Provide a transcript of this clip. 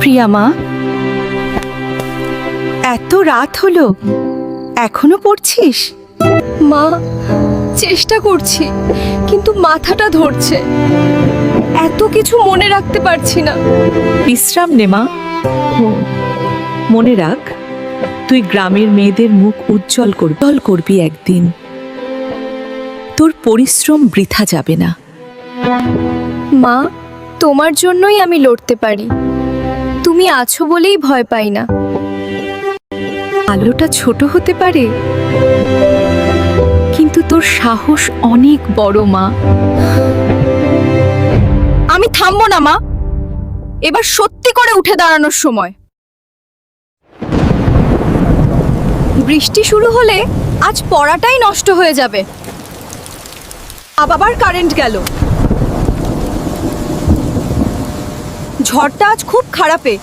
প্রিয়া মা, এত রাত হলো, এখনো পড়ছিস? মা, চেষ্টা করছি, কিন্তু মাথাটা ধরছে। এত কিছু মনে রাখতে পারছি না। বিশ্রাম নে মা। মনে রাখ, তুই গ্রামের মেয়েদের মুখ উজ্জ্বল করবি একদিন। তোর পরিশ্রম বৃথা যাবে না। মা, তোমার জন্যই আমি লড়তে পারি। তুমি আছো বলেই ভয় পাই না। আলোটা ছোট হতে পারে, কিন্তু তোর সাহস অনেক বড় মা। আমি থামবো না মা। এবার সত্যি করে উঠে দাঁড়ানোর সময়। বৃষ্টি শুরু হলে আজ পড়াটাই নষ্ট হয়ে যাবে। আবার কারেন্ট গেল। ঝড়টা আজ খুব খারাপে।